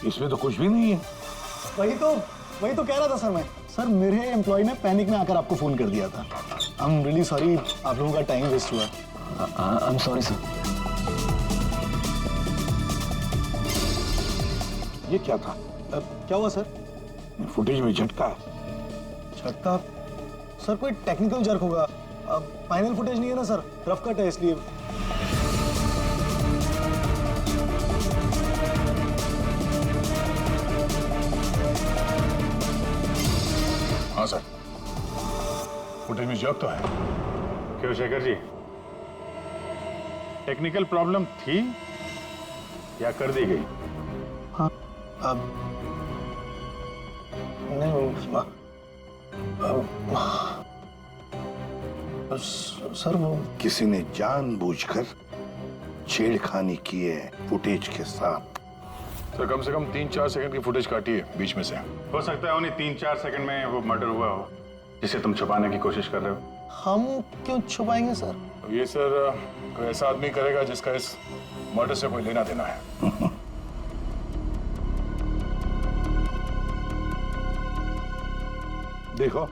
इसमें तो कुछ भी नहीं है। वही तो कह रहा था सर मैं। सर मेरे एम्प्लॉय ने पैनिक में आकर आपको फोन कर दिया था। आई एम रियली सॉरी, आप लोगों का टाइम वेस्ट हुआ। I am sorry sir. ये क्या था? क्या हुआ सर? फुटेज में झटका। झटका? सर कोई टेक्निकल जर्क होगा। फाइनल फुटेज नहीं है ना सर, रफ कट है इसलिए। हाँ सर, फुटेज में जर्क तो है। क्यों शेखर जी, टेक्निकल प्रॉब्लम थी या कर दी गई? हाँ अब नहीं सर वो किसी ने जानबूझकर छेड़खानी की है फुटेज के साथ। तो कम से कम 3-4 सेकंड की फुटेज काटी है बीच में से। हो सकता है उन्हें 3-4 सेकंड में वो मर्डर हुआ हो जिसे तुम छुपाने की कोशिश कर रहे हो। हम क्यों छुपाएंगे सर? ये सर कोई ऐसा आदमी करेगा जिसका इस मर्डर से कोई लेना देना है। देखो,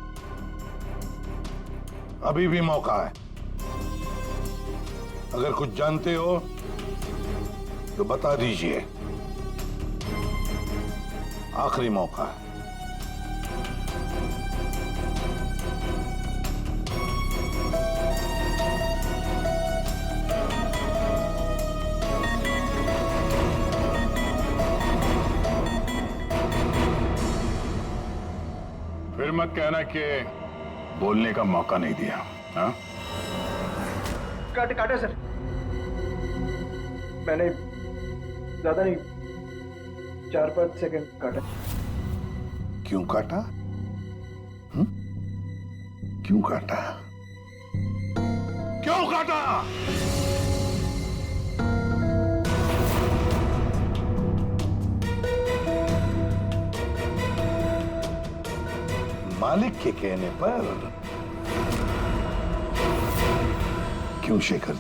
अभी भी मौका है। अगर कुछ जानते हो तो बता दीजिए। आखिरी मौका है। फिर मत कहना कि बोलने का मौका नहीं दिया। हाँ? काटे सर, मैंने ज्यादा नहीं 4-5 सेकंड काटा। क्यों काटा? क्यों काटा? क्यों काटा? मालिक के कहने पर। क्यों शेखर?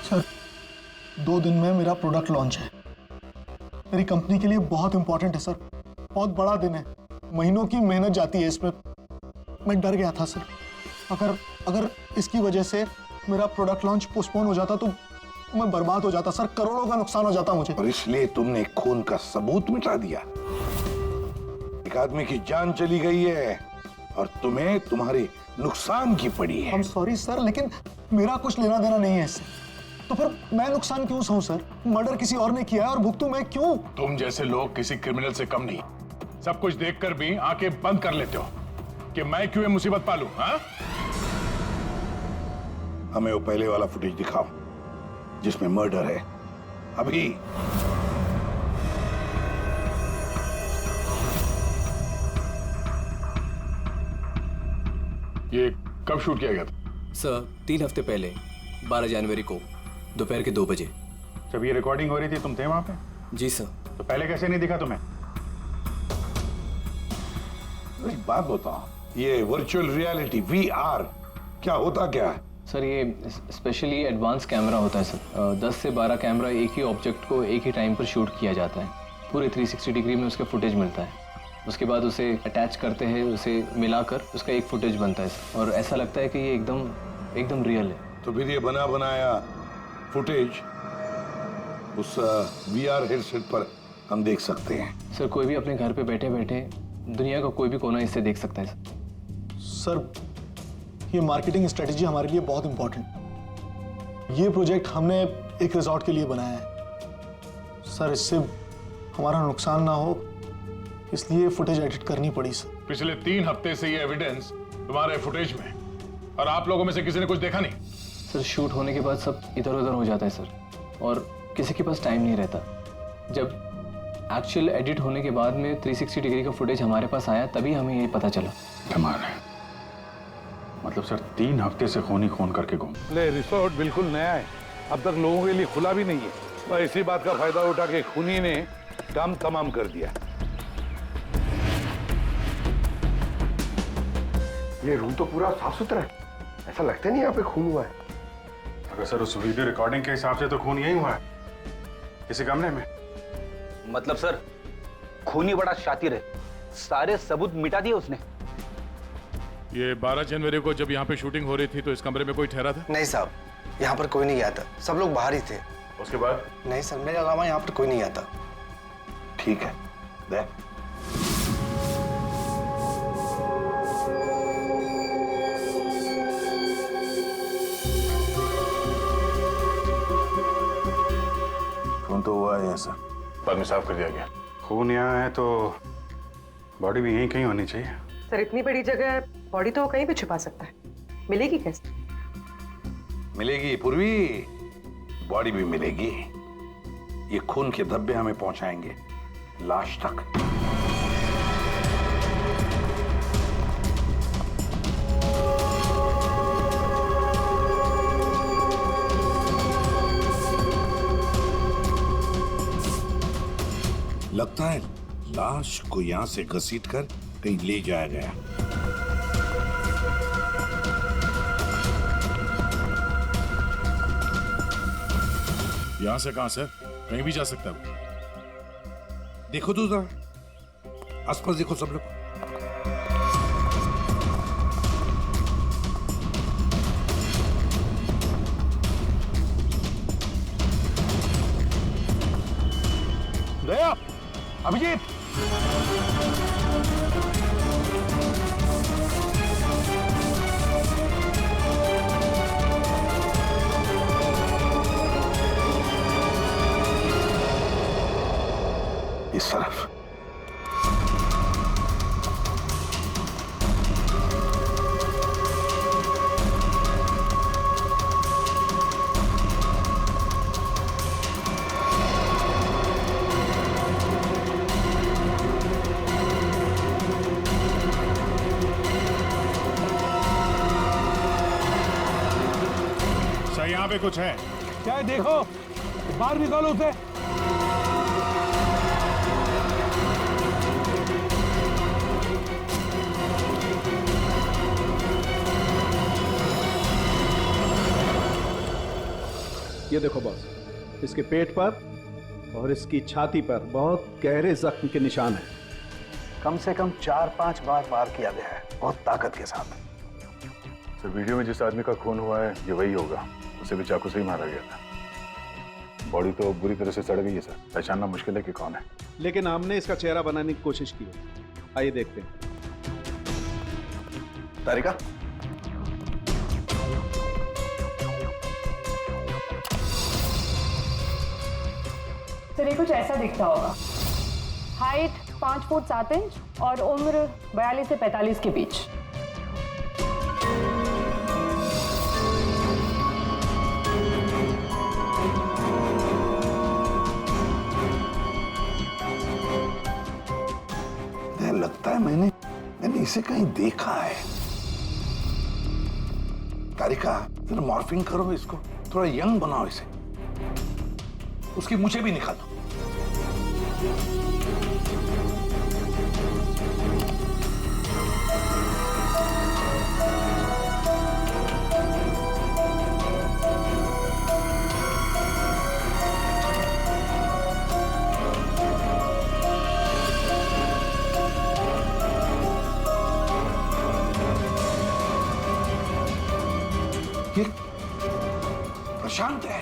सर 2 दिन में मेरा प्रोडक्ट लॉन्च है। मेरी कंपनी के लिए बहुत इंपॉर्टेंट है सर, बहुत बड़ा दिन है। महीनों की मेहनत जाती है इसमें। मैं डर गया था सर, अगर इसकी वजह से मेरा प्रोडक्ट लॉन्च पोस्टपोन हो जाता तो मैं बर्बाद हो जाता सर, करोड़ों का नुकसान हो जाता मुझे। और इसलिए तुमने खून का सबूत मिटा दिया। एक आदमी की जान चली गई है और तुम्हें तुम्हारे नुकसान की पड़ी है। I'm सॉरी सर, लेकिन मेरा कुछ लेना देना नहीं है इससे। तो फिर मैं नुकसान क्यों सहूं सर? मर्डर किसी और ने किया है और भुगतूं मैं क्यों? तुम जैसे लोग किसी क्रिमिनल से कम नहीं। सब कुछ देखकर भी आंखें बंद कर लेते हो कि मैं क्यों ये मुसीबत पालूं। हाँ? हमें वो पहले वाला फुटेज दिखाओ जिसमें मर्डर है। अभी। ये कब शूट किया गया था? सर 3 हफ्ते पहले 12 जनवरी को दोपहर के 2 बजे। जब ये रिकॉर्डिंग हो रही थी तुम थे वहां पे? जी सर। तो पहले कैसे नहीं दिखा तुम्हें? एक बात बताओ, ये वर्चुअल रियलिटी VR क्या होता क्या है? सर ये स्पेशली एडवांस कैमरा होता है सर। 10 से 12 कैमरा एक ही ऑब्जेक्ट को एक ही टाइम पर शूट किया जाता है। पूरे 360 डिग्री में उसका फुटेज मिलता है। उसके बाद उसे अटैच करते हैं, उसे मिलाकर उसका एक फुटेज बनता है सर। और ऐसा लगता है कि ये एकदम रियल है। तो फिर ये बना बनाया फुटेज उस VR हेडसेट पर हम देख सकते हैं। सर कोई भी अपने घर पे बैठे बैठे दुनिया का कोई भी कोना इससे देख सकता है सर। ये मार्केटिंग स्ट्रेटेजी हमारे लिए बहुत इंपॉर्टेंट। ये प्रोजेक्ट हमने एक रिजॉर्ट के लिए बनाया है सर। इससे हमारा नुकसान ना हो इसलिए फुटेज एडिट करनी पड़ी सर। पिछले 3 हफ्ते से ये एविडेंस तुम्हारे फुटेज में, और आप लोगों में से किसी ने कुछ देखा नहीं? सर शूट होने के बाद सब इधर उधर हो जाता है सर, और किसी के पास टाइम नहीं रहता। जब एक्चुअल एडिट होने के बाद में 360 डिग्री का फुटेज हमारे पास आया तभी हमें ये पता चला। कमाल है। मतलब सर 3 हफ्ते से खून ही खून करके घूम। ले रिसोर्ट बिल्कुल नया है, अब तक लोगों के लिए खुला भी नहीं है। तो इसी बात का फायदा उठा के खूनी ने काम तमाम कर दिया। ये रूम तो पूरा साफ सुथरा है, ऐसा लगता नहीं यहाँ पे खून हुआ है। अगर सर उस वीडियो रिकॉर्डिंग के हिसाब से तो खून यही हुआ है, इसी कमरे में। मतलब सर, खूनी बड़ा शातिर है, सारे सबूत मिटा दिए उसने। ये 12 जनवरी को जब यहाँ पे शूटिंग हो रही थी तो इस कमरे में कोई ठहरा था? नहीं साहब, यहाँ पर कोई नहीं गया था, सब लोग बाहर ही थे। उसके बाद? नहीं सर, मेरे अलावा यहाँ पर कोई नहीं गया था। ठीक है, दे। फोन तो हुआ है सर, बाद में साफ कर दिया गया। खून यहाँ है तो बॉडी भी यहीं कहीं होनी चाहिए। सर इतनी बड़ी जगह बॉडी तो कहीं भी छुपा सकता है, मिलेगी कैसे? मिलेगी पूर्वी, बॉडी भी मिलेगी। ये खून के धब्बे हमें पहुंचाएंगे लाश तक। लगता है लाश को यहां से घसीट कर कहीं ले जाया गया। यहाँ से कहाँ सर? कहीं भी जा सकता है। देखो तो जरा, आसपास देखो सब लोग। दया, अभिजीत, इस तरफ। सर यहाँ पे कुछ है क्या है देखो, बाहर निकालो उसे। ये देखो बॉस, इसके पेट पर और इसकी छाती पर बहुत गहरे जख्म के निशान हैं। कम से कम 4-5 बार वार किया गया है, बहुत ताकत के साथ। सर वीडियो में जिस आदमी का खून हुआ है ये वही होगा, उसे भी चाकू से ही मारा गया था। बॉडी तो बुरी तरह से सड़ गई है सर, पहचानना मुश्किल है कि कौन है। लेकिन हमने इसका चेहरा बनाने की कोशिश की है, आइए देखते हैं। तारिका, सर ये कुछ ऐसा दिखता होगा। हाइट 5 फुट 7 इंच और उम्र 42 से 45 के बीच। लगता है मैंने इसे कहीं देखा है। तारिका, जरा मॉर्फिंग करो इसको, थोड़ा यंग बनाओ इसे। उसकी मूछें भी निकालो। ये प्रशांत है,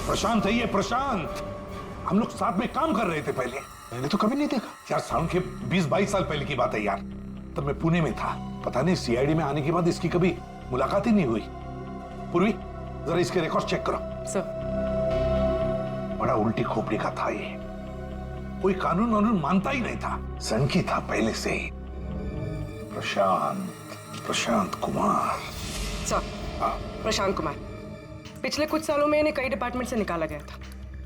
प्रशांत है ये, प्रशांत। हम लोग साथ में काम कर रहे थे पहले। मैंने तो कभी नहीं देखा यार। साउंड के 20-22 साल पहले की बात है यार, तब मैं पुणे में था। पता नहीं सीआईडी में आने के बाद इसकी कभी मुलाकात ही नहीं हुई। पूर्वी, जरा इसके रिकॉर्ड चेक करो। सर बड़ा उल्टी खोपड़ी का था ये, कोई कानून वानून मानता ही नहीं था, सनकी था पहले से ही। प्रशांत कुमार। सर, प्रशांत कुमार पिछले कुछ सालों में इन्हें कई डिपार्टमेंट से निकाला गया था।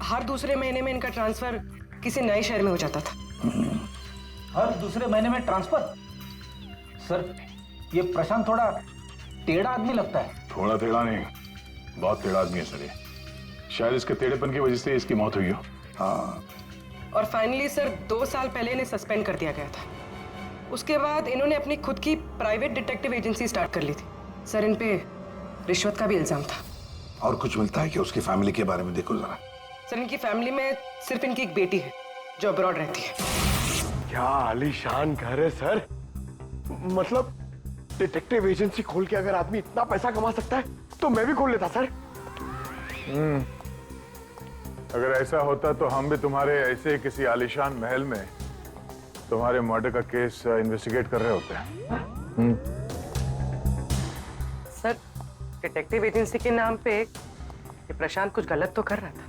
हर दूसरे महीने में इनका ट्रांसफर किसी नए शहर में हो जाता था। हर दूसरे महीने में ट्रांसफर? सर ये प्रशांत थोड़ा टेढ़ा आदमी लगता है। थोड़ा टेढ़ा नहीं, बहुत टेढ़ा आदमी है सर ये। शायद इसके टेढ़ेपन की वजह से इसकी मौत हुई हो। हाँ, और फाइनली सर 2 साल पहले इन्हें सस्पेंड कर दिया गया था। उसके बाद इन्होंने अपनी खुद की प्राइवेट डिटेक्टिव एजेंसी स्टार्ट कर ली थी। सर इन पे रिश्वत का भी इल्जाम था। और कुछ मिलता है कि उसकी फैमिली के बारे में देखो जरा। सर इनकी फैमिली में सिर्फ इनकी एक बेटी है जो अब्रॉड रहती है। क्या आलीशान घर है सर। मतलब डिटेक्टिव एजेंसी खोल के अगर आदमी इतना पैसा कमा सकता है तो मैं भी खोल लेता सर। अगर ऐसा होता तो हम भी तुम्हारे ऐसे किसी आलीशान महल में तुम्हारे मर्डर का केस इन्वेस्टिगेट कर रहे होते हैं। सर डिटेक्टिव एजेंसी के नाम पे ये प्रशांत कुछ गलत तो कर रहा था,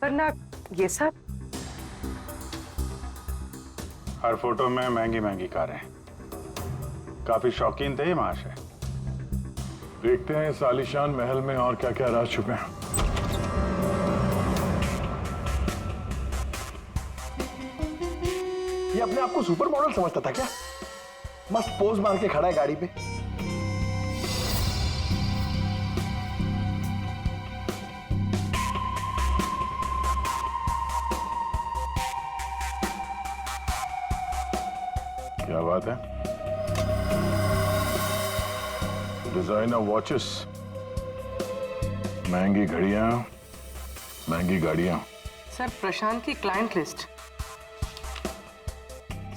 पर ना ये सब। हर फोटो में महंगी महंगी कारें। काफी शौकीन थे ये महाशय। देखते हैं इस आलीशान महल में और क्या क्या राज छुपे हैं। ये अपने आप को सुपर मॉडल समझता था क्या? मस्त पोज मार के खड़ा है गाड़ी पे। क्या बात है? डिजाइनर वॉचेस, महंगी घड़ियां, महंगी गाड़ियां। सर प्रशांत की क्लाइंट लिस्ट,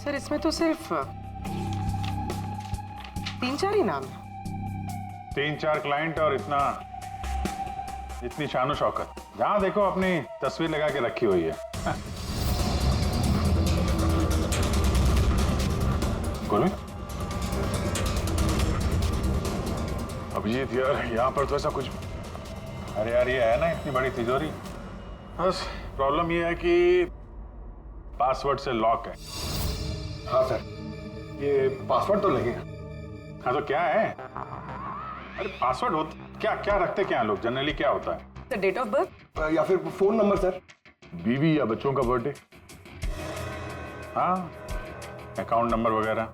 सर इसमें तो सिर्फ 3-4 ही नाम है। 3-4 क्लाइंट और इतनी शानो शौकत। जहां देखो अपनी तस्वीर लगा के रखी हुई है। गुरमीत, अभिजीत यार, यहाँ पर तो ऐसा कुछ। अरे यार ये है ना इतनी बड़ी तिजोरी, बस प्रॉब्लम ये है कि पासवर्ड से लॉक है। हाँ सर, ये पासवर्ड तो लगेगा। हाँ तो क्या है? अरे पासवर्ड होता क्या? क्या रखते क्या लोग जनरली? क्या होता है? डेट ऑफ बर्थ या फिर फोन नंबर सर। बीवी या बच्चों का बर्थडे, हाँ, अकाउंट नंबर वगैरह।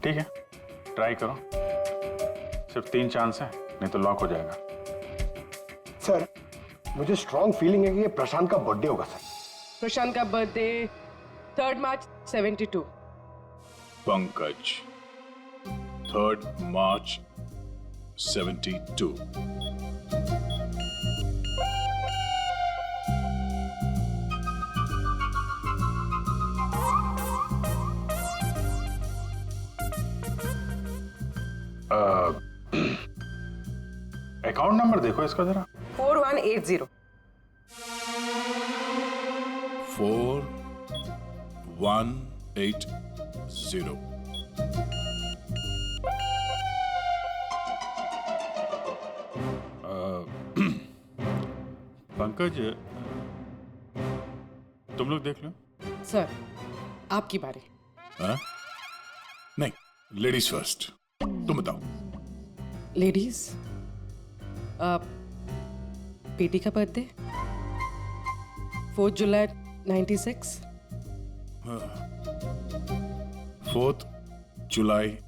ठीक है, ट्राई करो। सिर्फ 3 चांस है, नहीं तो लॉक हो जाएगा। सर मुझे स्ट्रॉन्ग फीलिंग है कि ये प्रशांत का बर्थडे होगा सर। प्रशांत का बर्थडे 3 मार्च 72। पंकज 3 मार्च 72। अकाउंट नंबर देखो इसका जरा। 4180। 4180। पंकज, तुम लोग देख लो। सर आपकी बारी। हाँ? नहीं, लेडीज फर्स्ट। तुम बताओ। लेडीज, बेटी का बर्थडे 4 जुलाई 96। 4 जुलाई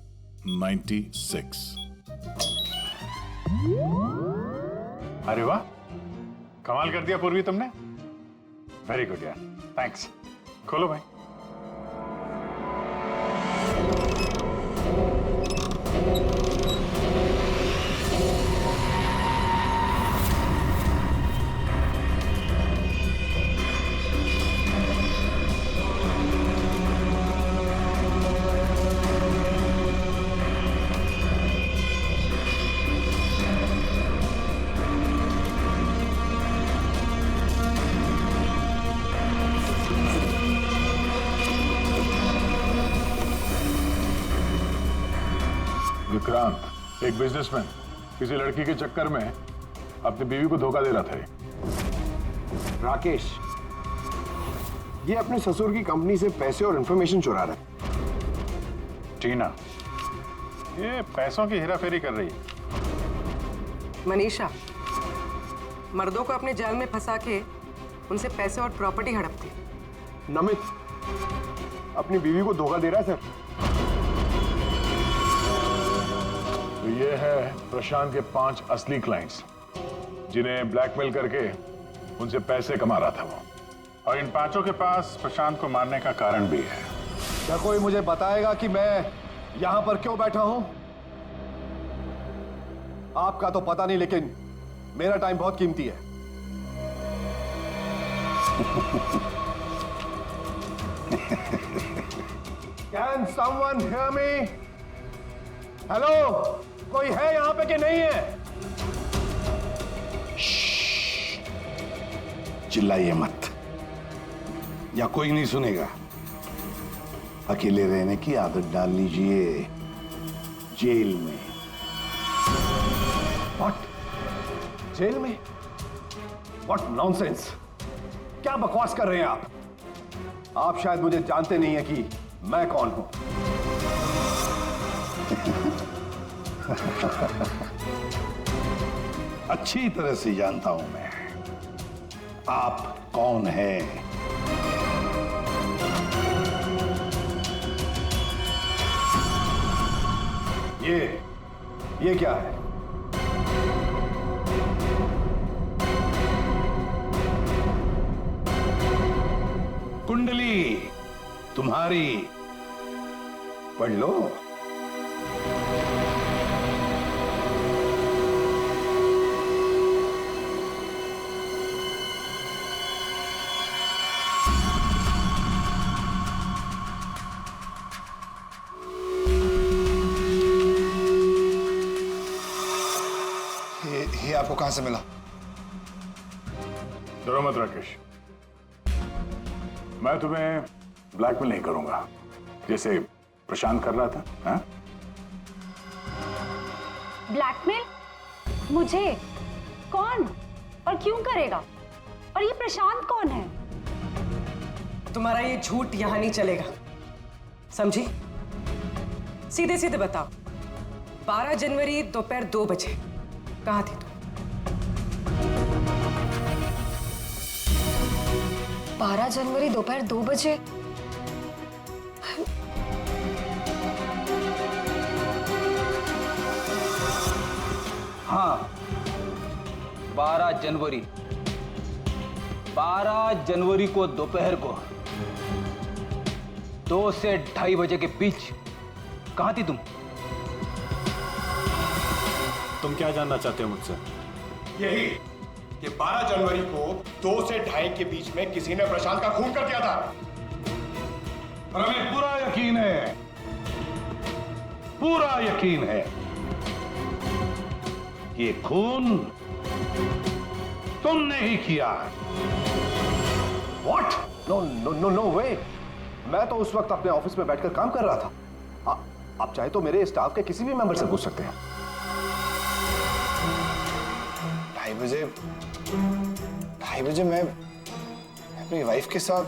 96। अरे वाह, कमाल कर दिया पूर्वी तुमने। वेरी गुड यार, थैंक्स। खोलो भाई। विक्रांत, एक बिजनेसमैन, किसी लड़की के चक्कर में अपनी बीवी को धोखा दे रहा था। राकेश, ये अपने ससुर की कंपनी से पैसे और इंफॉर्मेशन चुरा रहा है। टीना, ये पैसों की हेराफेरी कर रही है। मनीषा, मर्दों को अपने जाल में फंसा के उनसे पैसे और प्रॉपर्टी हड़पती। नमित अपनी बीवी को धोखा दे रहा है सर। तो ये है प्रशांत के 5 असली क्लाइंट्स, जिन्हें ब्लैकमेल करके उनसे पैसे कमा रहा था वो। और इन 5 के पास प्रशांत को मारने का कारण भी है। क्या कोई मुझे बताएगा कि मैं यहां पर क्यों बैठा हूं? आपका तो पता नहीं, लेकिन मेरा टाइम बहुत कीमती है। Can someone hear me? Hello, कोई है यहाँ पे कि नहीं है? चिल्लाइए मत, या कोई नहीं सुनेगा। अकेले रहने की आदत डाल लीजिए जेल में। What? जेल में? What nonsense? क्या बकवास कर रहे हैं आप? आप शायद मुझे जानते नहीं है कि मैं कौन हूं। अच्छी तरह से जानता हूं मैं आप कौन हैं। ये क्या है? कुंडली तुम्हारी, पढ़ लो। ये आपको कहां से मिला? डरो मत राकेश, मैं तुम्हें ब्लैकमेल नहीं करूंगा जैसे प्रशांत कर रहा था। हाँ? ब्लैकमेल? मुझे? कौन और क्यों करेगा? और ये प्रशांत कौन है? तुम्हारा ये झूठ यहां नहीं चलेगा, समझी? सीधे सीधे बताओ, 12 जनवरी दोपहर 2 बजे कहां थी तुम? 12 जनवरी दोपहर 2 बजे? हाँ, 12 जनवरी को दोपहर को 2 से 2:30 बजे के बीच कहां थी तुम? तुम क्या जानना चाहते हो मुझसे? यही कि 12 जनवरी को 2 से 2:30 के बीच में किसी ने प्रशांत का खून कर दिया था। और हमें पूरा यकीन है, पूरा यकीन है कि ये खून तुमने ही किया। What? No way! मैं तो उस वक्त अपने ऑफिस में बैठकर काम कर रहा था। आप चाहे तो मेरे स्टाफ के किसी भी मेंबर से पूछ सकते हैं। 2:30 बजे मैं अपनी वाइफ के साथ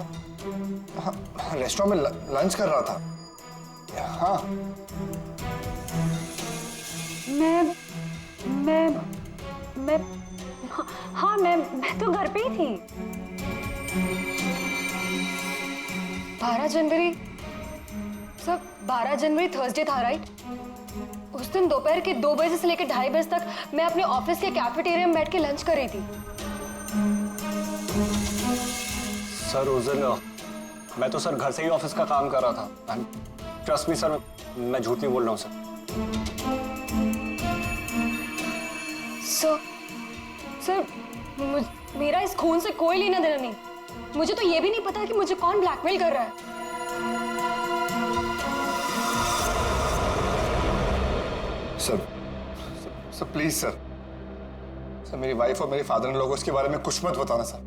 रेस्टोरेंट में लंच कर रहा था। हाँ, मैं तो घर पे ही थी। 12 जनवरी, सब 12 जनवरी थर्सडे था, राइट? उस दिन दोपहर के 2 बजे से लेकर 2:30 बजे तक मैं अपने ऑफिस के कैफेटेरिया में बैठ के लंच कर रही थी। सर उस दिन मैं तो सर घर से ही ऑफिस का काम कर रहा था। ट्रस्ट मी सर, मैं झूठ नहीं बोल रहा हूँ सर। सर, मेरा इस खून से कोई लेना देना नहीं। मुझे तो ये भी नहीं पता कि मुझे कौन ब्लैकमेल कर रहा है। सर प्लीज सर, मेरी वाइफ और मेरे फादर इन लोगों को इसके बारे में कुछ मत बताना सर,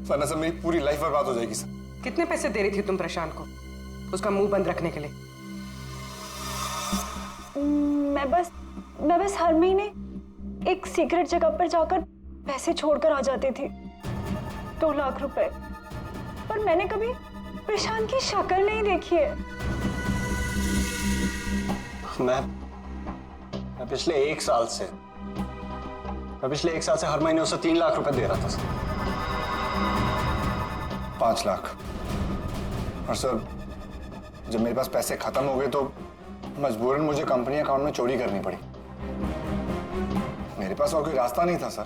वरना सर मेरी पूरी लाइफ बर्बाद हो जाएगी सर। कितने पैसे दे रही थी तुम प्रशांत को उसका मुंह बंद रखने के लिए? मैं बस हर महीने एक सीक्रेट जगह पर जाकर पैसे छोड़कर आ जाती थी, 2 लाख रुपए। पर मैंने कभी प्रशांत की शक्ल नहीं देखी है। मैं पिछले 1 साल से हर महीने उसे 3 लाख रुपए दे रहा था सर। 5 लाख। और सर, जब मेरे पास पैसे खत्म हो गए तो मजबूरन मुझे कंपनी अकाउंट में चोरी करनी पड़ी। मेरे पास और कोई रास्ता नहीं था सर।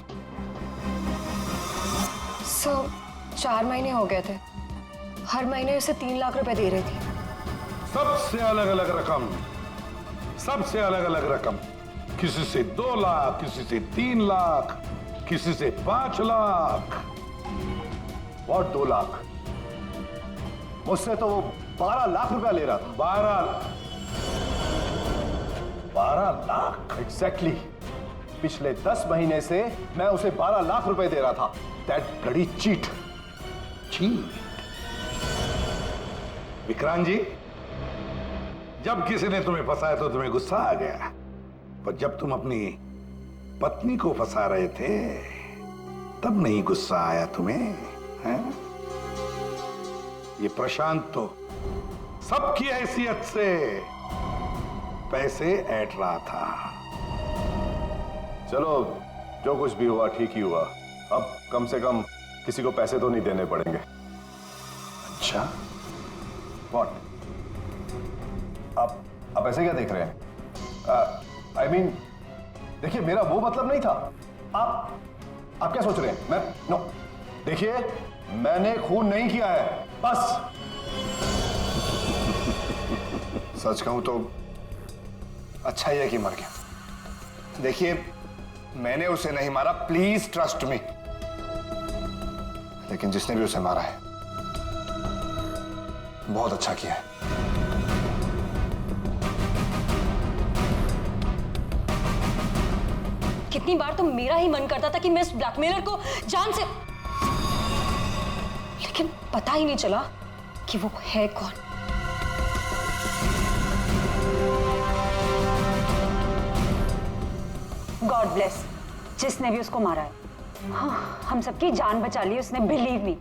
4 महीने हो गए थे, हर महीने उसे 3 लाख रुपए दे रही थी। सबसे अलग अलग रकम, सबसे अलग अलग रकम। किसी से 2 लाख, किसी से 3 लाख, किसी से 5 लाख। और 2 लाख? मुझसे तो वो 12 लाख रुपया ले रहा था। 12 लाख? एग्जैक्टली। पिछले 10 महीने से मैं उसे 12 लाख रुपए दे रहा था। That bloody cheat. Vikrant ji, जब किसी ने तुम्हें फंसाया तो तुम्हें गुस्सा आ गया, पर जब तुम अपनी पत्नी को फंसा रहे थे तब नहीं गुस्सा आया तुम्हें, हैं? ये प्रशांत तो सबकी हैसियत से पैसे ऐंठ रहा था। चलो, जो कुछ भी हुआ ठीक ही हुआ। अब कम से कम किसी को पैसे तो नहीं देने पड़ेंगे। अच्छा, व्हाट? आप ऐसे क्या देख रहे हैं? आई मीन, देखिए, मेरा वो मतलब नहीं था। आप क्या सोच रहे हैं? मैं नो, देखिए, मैंने खून नहीं किया है, बस। सच कहूं तो अच्छा ही है कि मर गया। देखिए, मैंने उसे नहीं मारा, प्लीज ट्रस्ट मी। लेकिन जिसने भी उसे मारा है बहुत अच्छा किया है। कितनी बार तो मेरा ही मन करता था कि मैं इस ब्लैकमेलर को जान से, लेकिन पता ही नहीं चला कि वो है कौन। गॉड ब्लेस जिसने भी उसको मारा है। हाँ, हम सबकी जान बचा ली उसने, बिलीव मी।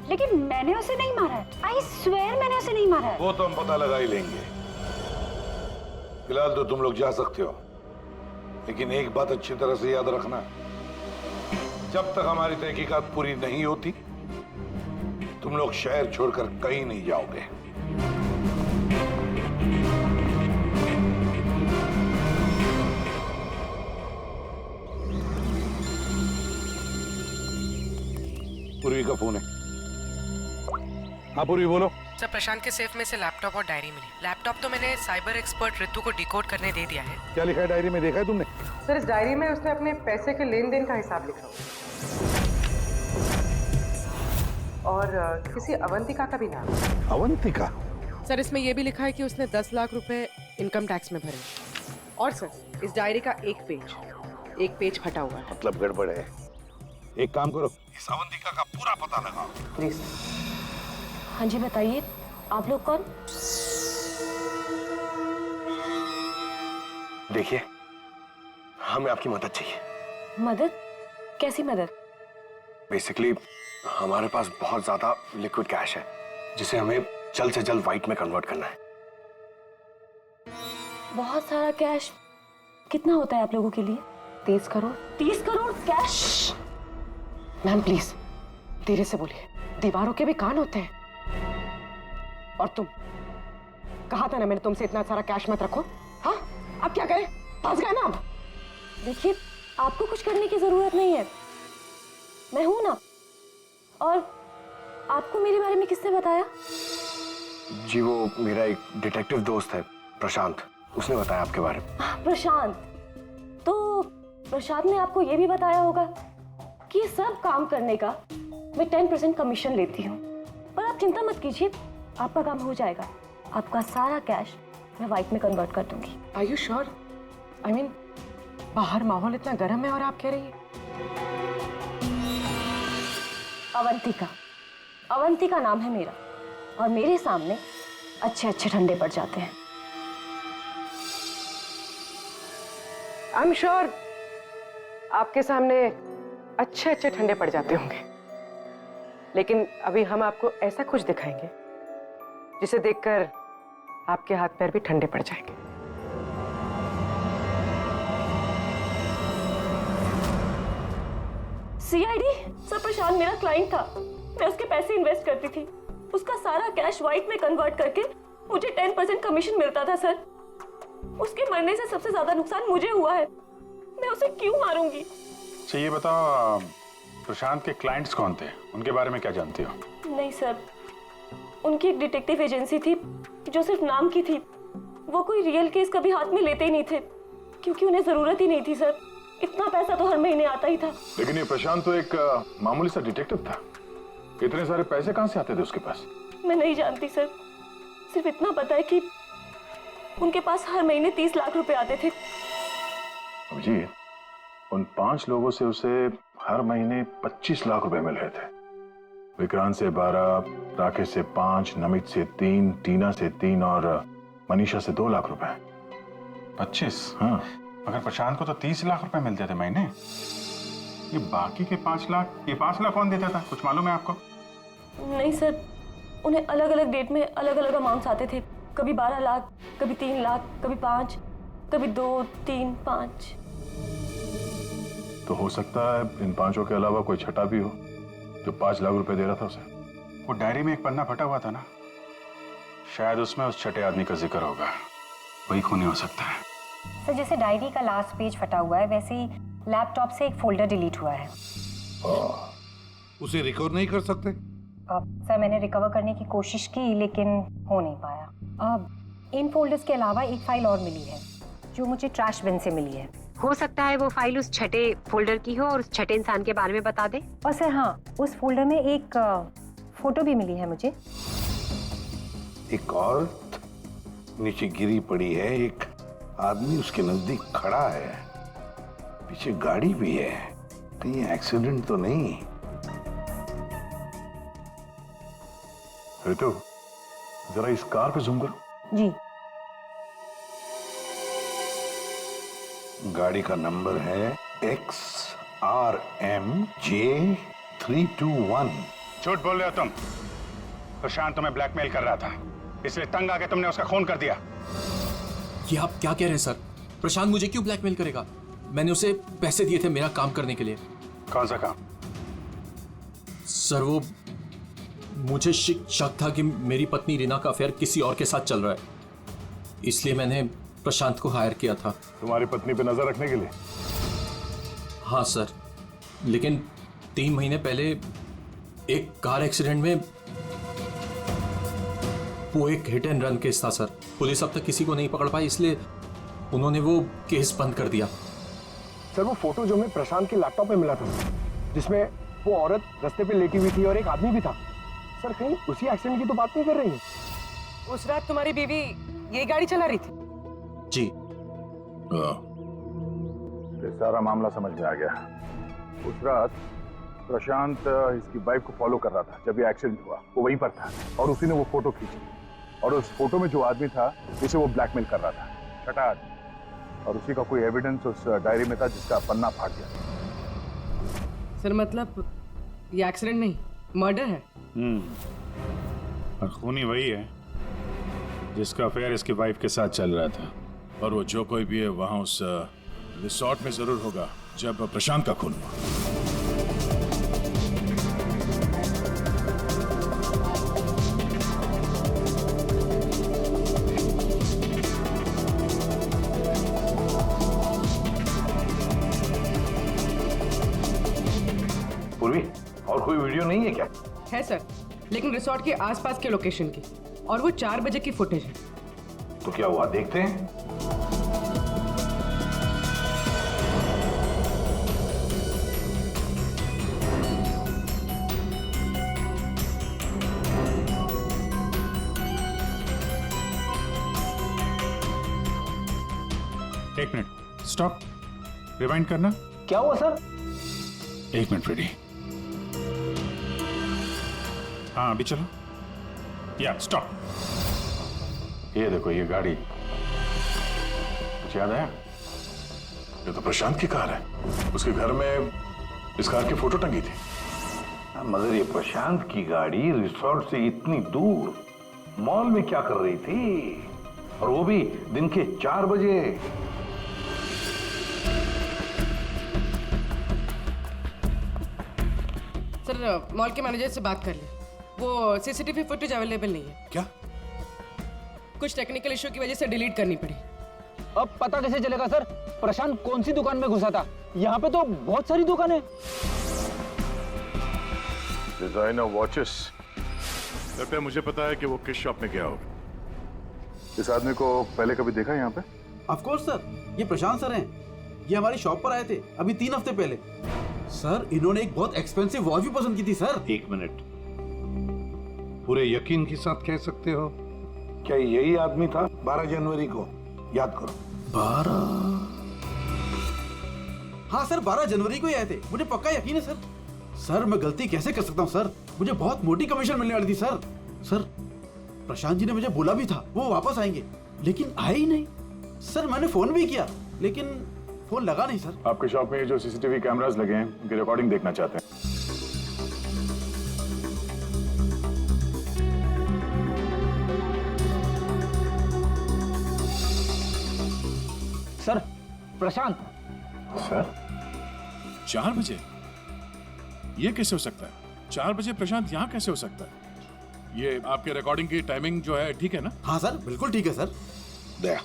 लेकिन मैंने उसे नहीं मारा है। आई स्वेयर मैंने उसे नहीं मारा है। वो तो हम पता लगा ही लेंगे। फिलहाल तो तुम लोग जा सकते हो, लेकिन एक बात अच्छी तरह से याद रखना, जब तक हमारी तहकीकात पूरी नहीं होती तुम लोग शहर छोड़कर कहीं नहीं जाओगे। पूर्वी का फोन है। हाँ पूर्वी, बोलो। सर, प्रशांत के सेफ में से लैपटॉप और डायरी मिली। लैपटॉप तो मैंने साइबर एक्सपर्ट रितु को डिकोड करने दे दिया है। क्या लिखा है डायरी में, देखा है तुमने? सर, इस डायरी में उसने अपने पैसे के लेन देन का हिसाब लिखा और किसी अवंतिका का भी नाम। अवंतिका? सर, इसमें यह भी लिखा है कि उसने 10 लाख रुपए इनकम टैक्स में भरे। और सर, इस डायरी का एक पेज फटा हुआ है। मतलब गड़बड़ है। एक काम करो, इस अवंतिका का पूरा पता लगाओ प्लीज। हाँ जी, बताइए, आप लोग कौन? देखिए, हमें आपकी मदद चाहिए। मदद? कैसी मदद? बेसिकली हमारे पास बहुत ज्यादा लिक्विड कैश है जिसे हमें जल्द से जल्द व्हाइट में कन्वर्ट करना है। बहुत सारा कैश? कितना होता है आप लोगों के लिए? 30 crore. 30 crore cash? Ma'am please धीरे से बोलिए, दीवारों के भी कान होते हैं। और तुम, कहा था ना मैंने तुमसे, इतना सारा कैश मत रखो। हाँ, अब क्या करें? फंस गए ना अब। देखिए, आपको कुछ करने की जरूरत नहीं है, मैं हूं ना। और आपको मेरे बारे में किसने बताया? जी, वो मेरा एक डिटेक्टिव दोस्त है प्रशांत, उसने बताया आपके बारे में। प्रशांत? तो प्रशांत ने आपको यह भी बताया होगा कि ये सब काम करने का मैं 10% कमीशन लेती हूँ। पर आप चिंता मत कीजिए, आपका काम हो जाएगा। आपका सारा कैश मैं व्हाइट में कन्वर्ट कर दूंगी। Are you sure? I mean, बाहर माहौल इतना गर्म है और आप कह रही हैं। अवंतिका नाम है मेरा, और मेरे सामने अच्छे अच्छे ठंडे पड़ जाते हैं। आई एम श्योर आपके सामने अच्छे अच्छे ठंडे पड़ जाते होंगे, लेकिन अभी हम आपको ऐसा कुछ दिखाएंगे जिसे देखकर आपके हाथ पैर भी ठंडे पड़ जाएंगे। सीआईडी? सर, प्रशांत मेरा क्लाइंट था, मैं उसके पैसे इन्वेस्ट करती थी। उसका सारा कैश व्हाइट में कन्वर्ट करके मुझे 10% कमीशन मिलता था सर। उसके मरने से सबसे ज्यादा नुकसान मुझे हुआ है, मैं उसे क्यों मारूंगी? अच्छा ये बताओ, प्रशांत के क्लाइंट्स कौन थे, उनके बारे में क्या जानती हो? नहीं सर, उनकी एक डिटेक्टिव एजेंसी थी जो सिर्फ नाम की थी। वो कोई रियल केस कभी हाथ में लेते ही नहीं थे, क्योंकि उन्हें जरूरत ही नहीं थी सर। इतना पैसा तो हर महीने आता ही था। लेकिन ये प्रशांत तो एक मामूली सा डिटेक्टिव था, इतने सारे पैसे कहां से आते थे उसके पास? मैं नहीं जानती सर, सिर्फ इतना पता है कि उनके पास हर महीने 30 लाख रुपए आते थे। अभिजीत, उन 5 लोगों से उसे हर महीने 25 लाख रुपए मिल रहे थे। विक्रांत से 12, राकेश से 5, नमित से 3, टीना से 3 और मनीषा से 2 लाख रुपए। 25? हाँ। मगर प्रशांत को तो 30 लाख रुपए मिलते थे महीने। ये बाकी के 5 लाख, ये 5 लाख कौन देता था, कुछ मालूम है आपको? नहीं सर, उन्हें अलग अलग डेट में अलग अलग अमाउंट्स आते थे। कभी 12 लाख, कभी 3 लाख, कभी 5, कभी 2, 3, 5। तो हो सकता है इन 5 के अलावा कोई छठा भी हो जो 5 लाख रुपए दे रहा था उसे। वो डायरी में एक पन्ना फटा हुआ था ना, शायद उसमें उस छठे आदमी का जिक्र होगा, वही खूनी हो सकता है। सर जैसे डायरी का लास्ट पेज फटा हुआ है, वैसे ही लैपटॉप से एक फोल्डर डिलीट हुआ है। उसे रिकवर नहीं कर सकते? सर मैंने रिकवर करने की कोशिश की लेकिन हो नहीं पाया। इन फोल्डर्स के अलावा एक फाइल और मिली है जो मुझे ट्रैश बिन से मिली है। हो सकता है वो फाइल उस छठे फोल्डर की हो और उस छठे इंसान के बारे में बता दे। और सर हाँ, उस फोल्डर में एक फोटो भी मिली है मुझे। एक औरत नीचे गिरी पड़ी है, एक आदमी उसके नजदीक खड़ा है, पीछे गाड़ी भी है। कहीं एक्सीडेंट तो नहीं? तो जरा इस कार पे जूम करो। जी। गाड़ी का नंबर है XRMJ321। झूठ बोल रहे हो तुम। प्रशांत तुम्हें ब्लैकमेल कर रहा था, इसलिए तंग आके तुमने उसका खून कर दिया। ये आप क्या कह रहे हैं सर? प्रशांत मुझे क्यों ब्लैकमेल करेगा? मैंने उसे पैसे दिए थे मेरा काम करने के लिए। कौन सा काम? सर वो मुझे शक था कि मेरी पत्नी रीना का अफेयर किसी और के साथ चल रहा है, इसलिए मैंने प्रशांत को हायर किया था। तुम्हारी पत्नी पे नजर रखने के लिए? हाँ सर, लेकिन 3 महीने पहले एक कार एक्सीडेंट में वो एक हिट एंड रन केस था सर। पुलिस अब तक किसी को नहीं पकड़ पाई, इसलिए उन्होंने वो केस बंद कर दिया। सर वो फोटो जो हमें प्रशांत के लैपटॉप में मिला था, जिसमें वो औरत रास्ते पे लेटी हुई थी और एक आदमी भी था, सर कहीं उसी एक्सीडेंट की तो बात नहीं कर रही है? उस रात तुम्हारी बीवी ये गाड़ी चला रही थी? जी। ये सारा मामला समझ में आ गया। उस रात प्रशांत इसकी वाइफ को फॉलो कर रहा था। जब ये एक्सीडेंट हुआ वो वहीं पर था और उसी ने वो फोटो खींची, और उस फोटो में जो आदमी था उसे वो ब्लैकमेल कर रहा था, छठा आदमी, और उसी का कोई एविडेंस उस डायरी में था जिसका पन्ना फाड़ गया। सर मतलब ये एक्सीडेंट नहीं, मर्डर है। और खूनी वही है जिसका अफेयर इसकी वाइफ के साथ चल रहा था। और वो जो कोई भी है वहां उस रिसोर्ट में जरूर होगा जब प्रशांत का खून हुआ। पूर्वी, और कोई वीडियो नहीं है क्या? है सर, लेकिन रिसोर्ट के आसपास के लोकेशन की, और वो 4 बजे की फुटेज है। तो क्या हुआ देखते हैं? एक मिनट, स्टॉप, रिवाइंड करना। क्या हुआ सर? 1 minute ready. हाँ अभी चलो। या स्टॉप। ये देखो ये गाड़ी, कुछ याद आया? ये तो प्रशांत की कार है। उसके घर में इस कार की फोटो टंगी थी। मगर ये प्रशांत की गाड़ी रिसोर्ट से इतनी दूर मॉल में क्या कर रही थी, और वो भी दिन के 4 बजे? सर मॉल के मैनेजर से बात कर ले, वो सीसीटीवी फुटेज अवेलेबल नहीं है। क्या? कुछ टेक्निकल इशू की वजह से डिलीट करनी पड़ी। अब पता कैसे चलेगा सर प्रशांत कौन सी दुकान में घुसा था? यहाँ पे तो बहुत सारी दुकानें। Designer watches. लगता है मुझे पता है कि वो किस शॉप में गया होगा। इस आदमी को पहले कभी देखा है यहाँ पे? ऑफ कोर्स सर, ये प्रशांत सर हैं ये हमारी शॉप पर आए थे अभी 3 हफ्ते पहले। सर इन्होंने एक बहुत एक्सपेंसिव वॉच भी पसंद की थी सर। 1 मिनट, पूरे यकीन के साथ कह सकते हो क्या यही आदमी था 12 जनवरी को? याद करो। 12? हाँ सर, 12 जनवरी को ही आए थे, मुझे पक्का यकीन है सर। सर मैं गलती कैसे कर सकता हूँ सर, मुझे बहुत मोटी कमीशन मिलने वाली थी सर। सर प्रशांत जी ने मुझे बोला भी था वो वापस आएंगे, लेकिन आए ही नहीं। सर मैंने फोन भी किया लेकिन फोन लगा नहीं सर। आपके शॉप में जो सीसीटीवी कैमरास लगे हैं उनकी रिकॉर्डिंग देखना चाहते हैं। सर प्रशांत। सर 4 बजे? ये कैसे हो सकता है? 4 बजे प्रशांत यहाँ कैसे हो सकता है? ये आपके रिकॉर्डिंग की टाइमिंग जो है ठीक है ना? हाँ सर बिल्कुल ठीक है सर। दया,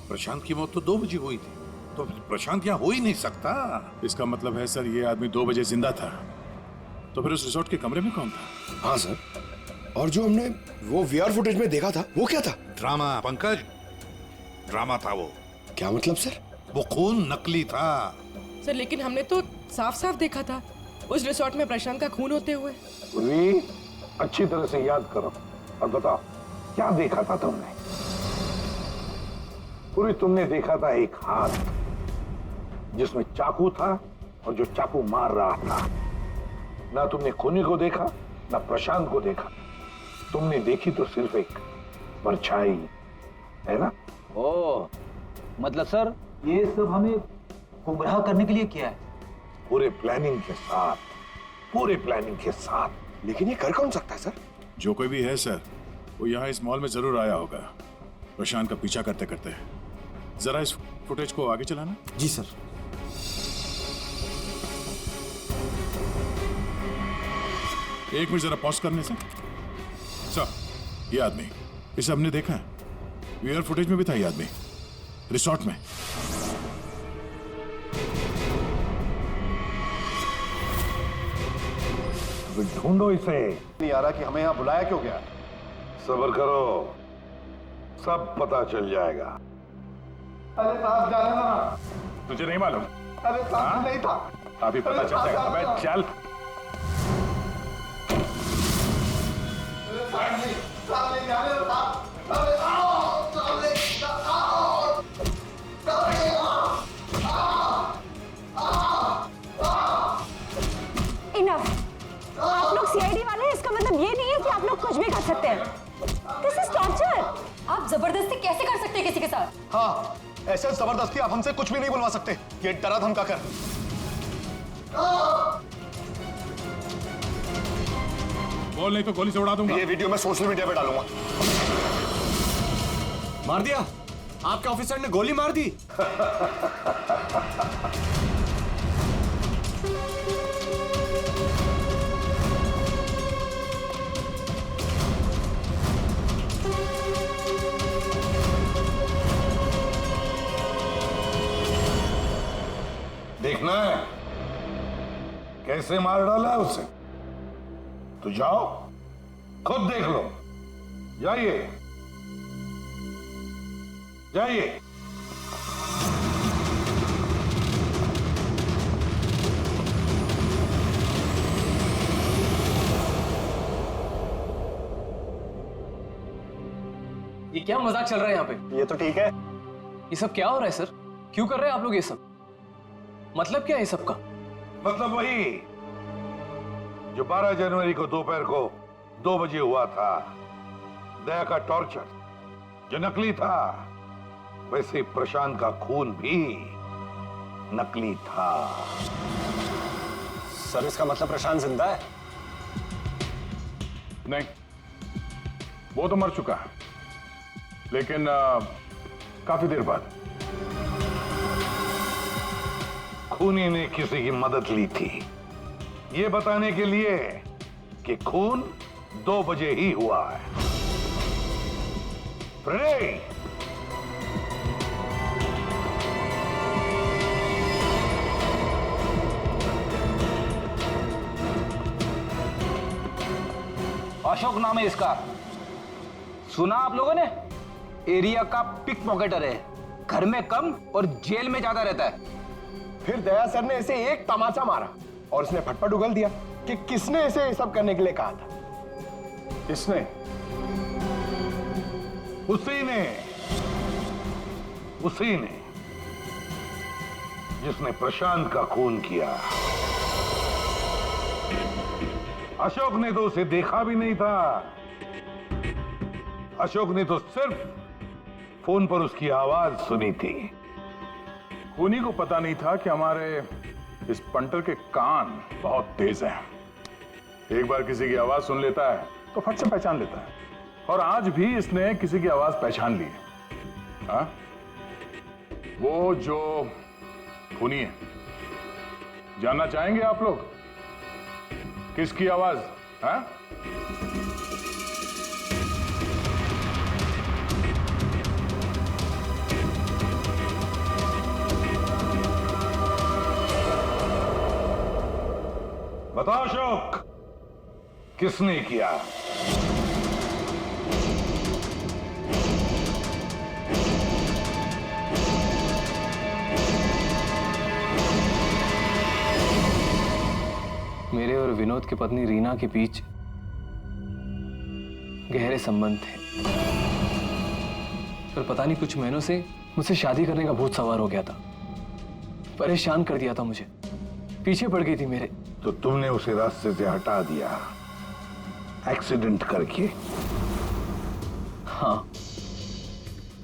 प्रशांत की मौत तो 2 बजे हुई थी, तो फिर प्रशांत यहाँ हो ही नहीं सकता। इसका मतलब है सर ये आदमी 2 बजे जिंदा था, तो फिर उस रिसोर्ट के कमरे में कौन था? हाँ सर, और जो हमने वो वीआर फुटेज में देखा था वो क्या था? ड्रामा पंकज, ड्रामा था वो। क्या मतलब सर? वो खून नकली था। सर लेकिन हमने तो साफ साफ देखा था उस रिसोर्ट में प्रशांत का खून होते हुए। पूरी अच्छी तरह से याद करो और बताओ क्या देखा था तुमने? पूरी तुमने देखा था एक हाथ जिसमें चाकू था और जो चाकू मार रहा था। ना तुमने खूनी को देखा ना प्रशांत को देखा, तुमने देखी तो सिर्फ एक परछाई, है ना? ओ मतलब सर ये सब हमें गुमराह करने के लिए किया है? पूरे प्लानिंग के साथ, पूरे प्लानिंग के साथ। लेकिन ये कर कौन सकता है सर? जो कोई भी है सर, वो यहाँ इस मॉल में जरूर आया होगा प्रशांत का पीछा करते करते। जरा इस फुटेज को आगे चलाना। जी सर। एक मिनट जरा पॉज करने से। सर ये आदमी, इसे हमने देखा है, वीआर फुटेज में भी था ये आदमी रिसोर्ट में। ढूंढो इसे। नहीं आ रहा कि हमें यहाँ बुलाया क्यों गया? सब्र करो, सब पता चल जाएगा। अरे साहब जाने ना। तुझे नहीं मालूम? अरे साहब नहीं था। अभी पता चल जाएगा। अबे चल। इनफ। आप लोग सीआईडी वाले हैं, इसका मतलब ये नहीं है कि आप लोग कुछ भी कर सकते हैं। This is torture. आप जबरदस्ती कैसे कर सकते हैं किसी के साथ? हाँ, ऐसे जबरदस्ती आप हमसे कुछ भी नहीं बुलवा सकते। ये डरा धमका कर। बोल नहीं तो गोली से उड़ा दूंगा। ये वीडियो मैं सोशल मीडिया पे डालूंगा। मार दिया? आपके ऑफिसर ने गोली मार दी? देखना है कैसे मार डाला है उसे? तो जाओ खुद देख लो। जाइए जाइए। ये क्या मजाक चल रहा है यहाँ पे? ये तो ठीक है। ये सब क्या हो रहा है सर? क्यों कर रहे हैं आप लोग ये सब? मतलब क्या है ये सबका? मतलब वही जो 12 जनवरी को दोपहर को 2 बजे हुआ था, दया का टॉर्चर जो नकली था, वैसे प्रशांत का खून भी नकली था। सर इसका मतलब प्रशांत जिंदा है? नहीं, वो तो मर चुका है, लेकिन काफी देर बाद। खूनी ने किसी की मदद ली थी ये बताने के लिए कि खून 2 बजे ही हुआ है। प्रणय, अशोक नाम है इसका, सुना आप लोगों ने? एरिया का पिक पॉकेटर है। घर में कम और जेल में ज्यादा रहता है। फिर दया सर ने इसे एक तमाचा मारा और उसने फटफट उगल दिया कि किसने इसे सब करने के लिए कहा था। किसने? उसी ने जिसने प्रशांत का खून किया। अशोक ने तो उसे देखा भी नहीं था। अशोक ने तो सिर्फ फोन पर उसकी आवाज सुनी थी। खूनी को पता नहीं था कि हमारे इस पंटर के कान बहुत तेज हैं। एक बार किसी की आवाज सुन लेता है तो फट से पहचान लेता है, और आज भी इसने किसी की आवाज पहचान ली है। हाँ? वो जो खूनी है, जानना चाहेंगे आप लोग किसकी आवाज? हाँ? बताओ अशोक, किसने किया? मेरे और विनोद की पत्नी रीना के बीच गहरे संबंध थे, पर पता नहीं कुछ महीनों से मुझसे शादी करने का भूत सवार हो गया था। परेशान कर दिया था मुझे, पीछे पड़ गई थी मेरे। तो तुमने उसे रास्ते से हटा दिया एक्सीडेंट करके? हाँ।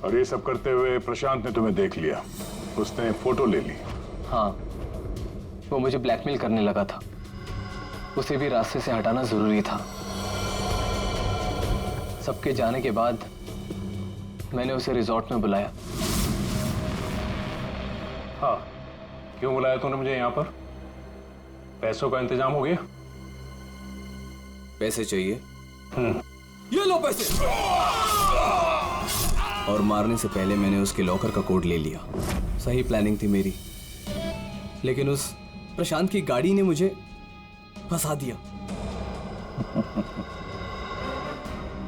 और ये सब करते हुए प्रशांत ने तुम्हें देख लिया, उसने फोटो ले ली। हाँ, वो मुझे ब्लैकमेल करने लगा था। उसे भी रास्ते से हटाना जरूरी था। सबके जाने के बाद मैंने उसे रिजॉर्ट में बुलाया। हाँ, क्यों बुलाया तूने मुझे यहाँ पर? पैसों का इंतजाम हो गया? पैसे चाहिए? ये लो पैसे। और मारने से पहले मैंने उसके लॉकर का कोड ले लिया। सही प्लानिंग थी मेरी, लेकिन उस प्रशांत की गाड़ी ने मुझे फंसा दिया।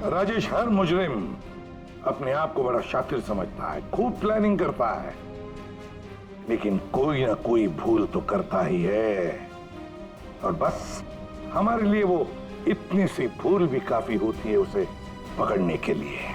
राजेश हर मुजरिम अपने आप को बड़ा शातिर समझता है, खूब प्लानिंग करता है, लेकिन कोई ना कोई भूल तो करता ही है। और बस हमारे लिए वो इतनी सी भूल भी काफी होती है उसे पकड़ने के लिए।